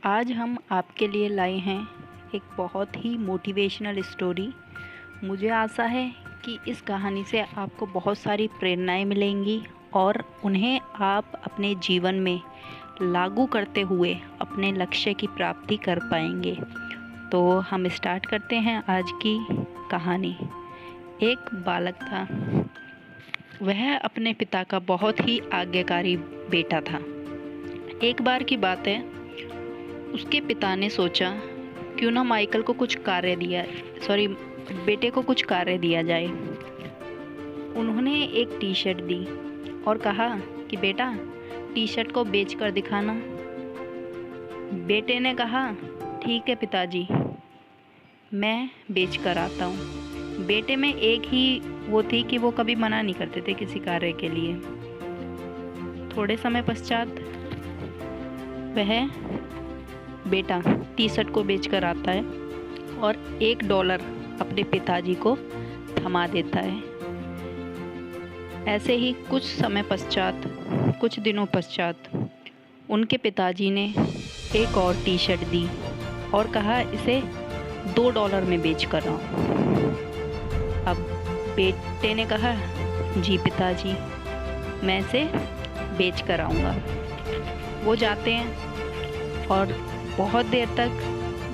आज हम आपके लिए लाए हैं एक बहुत ही मोटिवेशनल स्टोरी। मुझे आशा है कि इस कहानी से आपको बहुत सारी प्रेरणाएं मिलेंगी और उन्हें आप अपने जीवन में लागू करते हुए अपने लक्ष्य की प्राप्ति कर पाएंगे। तो हम स्टार्ट करते हैं आज की कहानी। एक बालक था। वह अपने पिता का बहुत ही आज्ञाकारी बेटा था। एक बार की बात है, उसके पिता ने सोचा क्यों ना माइकल को कुछ कार्य बेटे को कुछ कार्य दिया जाए। उन्होंने एक टी शर्ट दी और कहा कि बेटा टी शर्ट को बेच कर दिखाना। बेटे ने कहा ठीक है पिताजी, मैं बेच कर आता हूँ। बेटे में एक ही वो थी कि वो कभी मना नहीं करते थे किसी कार्य के लिए। थोड़े समय पश्चात वह बेटा टी शर्ट को बेचकर आता है और $1 अपने पिताजी को थमा देता है। ऐसे ही कुछ दिनों पश्चात उनके पिताजी ने एक और टी शर्ट दी और कहा इसे $2 में बेच कर आओ। अब बेटे ने कहा जी पिताजी, मैं इसे बेच कर आऊँगा। वो जाते हैं और बहुत देर तक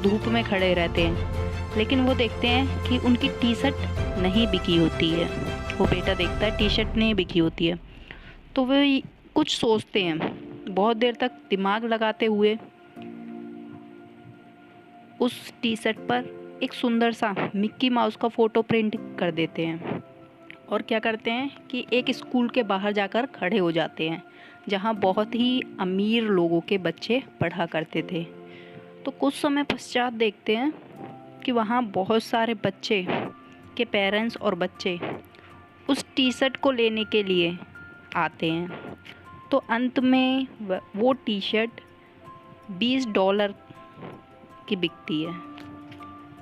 धूप में खड़े रहते हैं, लेकिन वो देखते हैं कि उनकी टी शर्ट नहीं बिकी होती है। वो बेटा देखता है टी शर्ट नहीं बिकी होती है, तो वे कुछ सोचते हैं। बहुत देर तक दिमाग लगाते हुए उस टी शर्ट पर एक सुंदर सा मिक्की माउस का फ़ोटो प्रिंट कर देते हैं और क्या करते हैं कि एक स्कूल के बाहर जाकर खड़े हो जाते हैं जहाँ बहुत ही अमीर लोगों के बच्चे पढ़ा करते थे। तो कुछ समय पश्चात देखते हैं कि वहाँ बहुत सारे बच्चे के पेरेंट्स और बच्चे उस टी शर्ट को लेने के लिए आते हैं। तो अंत में वो टी शर्ट $20 की बिकती है।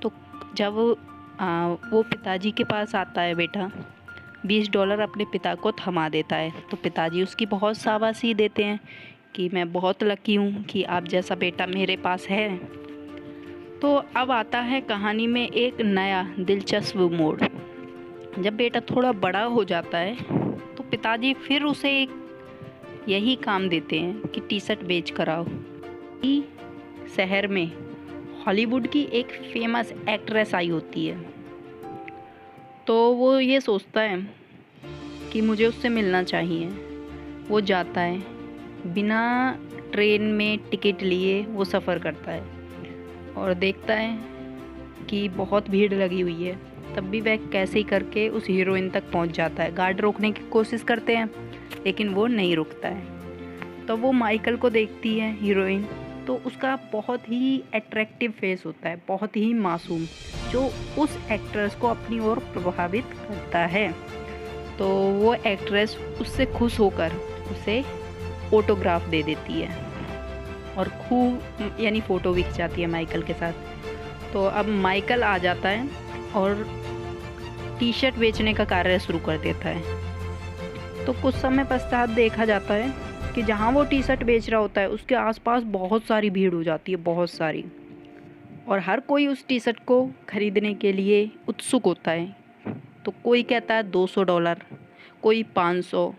तो जब वो पिताजी के पास आता है बेटा, $20 अपने पिता को थमा देता है, तो पिताजी उसकी बहुत शाबाशी देते हैं कि मैं बहुत लकी हूँ कि आप जैसा बेटा मेरे पास है। तो अब आता है कहानी में एक नया दिलचस्प मोड़। जब बेटा थोड़ा बड़ा हो जाता है तो पिताजी फिर उसे एक यही काम देते हैं कि टी शर्ट बेच कर आओ। शहर में हॉलीवुड की एक फेमस एक्ट्रेस आई होती है, तो वो ये सोचता है कि मुझे उससे मिलना चाहिए। वो जाता है, बिना ट्रेन में टिकट लिए वो सफ़र करता है और देखता है कि बहुत भीड़ लगी हुई है। तब भी वह कैसे ही करके उस हीरोइन तक पहुंच जाता है। गार्ड रोकने की कोशिश करते हैं लेकिन वो नहीं रुकता है। तो वो माइकल को देखती है हीरोइन, तो उसका बहुत ही अट्रैक्टिव फेस होता है, बहुत ही मासूम, जो उस एक्ट्रेस को अपनी ओर प्रभावित करता है। तो वो एक्ट्रेस उससे खुश होकर उसे फोटोग्राफ दे देती है और खूब फ़ोटो खिंच जाती है माइकल के साथ। तो अब माइकल आ जाता है और टी शर्ट बेचने का कार्य शुरू कर देता है। तो कुछ समय पश्चात देखा जाता है कि जहाँ वो टी शर्ट बेच रहा होता है उसके आसपास बहुत सारी भीड़ हो जाती है, बहुत सारी, और हर कोई उस टी शर्ट को खरीदने के लिए उत्सुक होता है। तो कोई कहता है $200, कोई 500।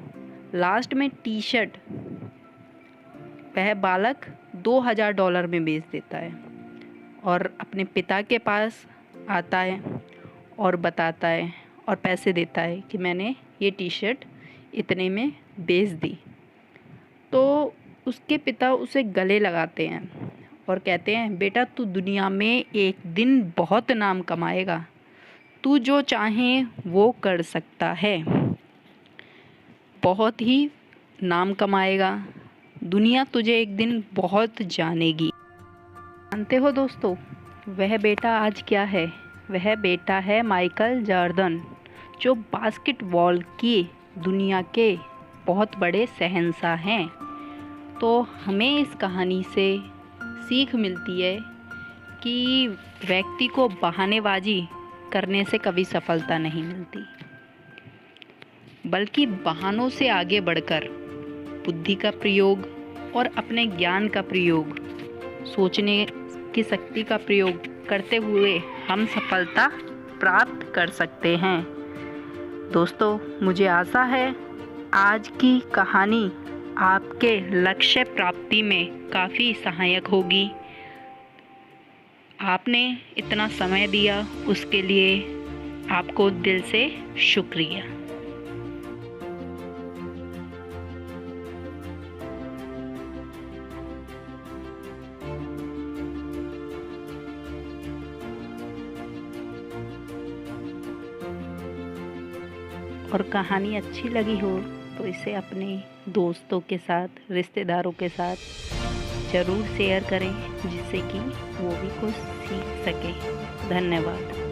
लास्ट में टी शर्ट वह बालक $2000 में बेच देता है और अपने पिता के पास आता है और बताता है और पैसे देता है कि मैंने ये टी शर्ट इतने में बेच दी। तो उसके पिता उसे गले लगाते हैं और कहते हैं बेटा तू दुनिया में एक दिन बहुत नाम कमाएगा, तू जो चाहे वो कर सकता है, बहुत ही नाम कमाएगा, दुनिया तुझे एक दिन बहुत जानेगी। जानते हो दोस्तों, वह बेटा आज क्या है? वह बेटा है माइकल जॉर्डन, जो बास्केटबॉल की दुनिया के बहुत बड़े शहंशाह हैं। तो हमें इस कहानी से सीख मिलती है कि व्यक्ति को बहानेबाजी करने से कभी सफलता नहीं मिलती, बल्कि बहानों से आगे बढ़कर बुद्धि का प्रयोग और अपने ज्ञान का प्रयोग सोचने की शक्ति का प्रयोग करते हुए हम सफलता प्राप्त कर सकते हैं। दोस्तों, मुझे आशा है आज की कहानी आपके लक्ष्य प्राप्ति में काफ़ी सहायक होगी। आपने इतना समय दिया उसके लिए आपको दिल से शुक्रिया। और कहानी अच्छी लगी हो तो इसे अपने दोस्तों के साथ, रिश्तेदारों के साथ ज़रूर शेयर करें, जिससे कि वो भी कुछ सीख सकें। धन्यवाद।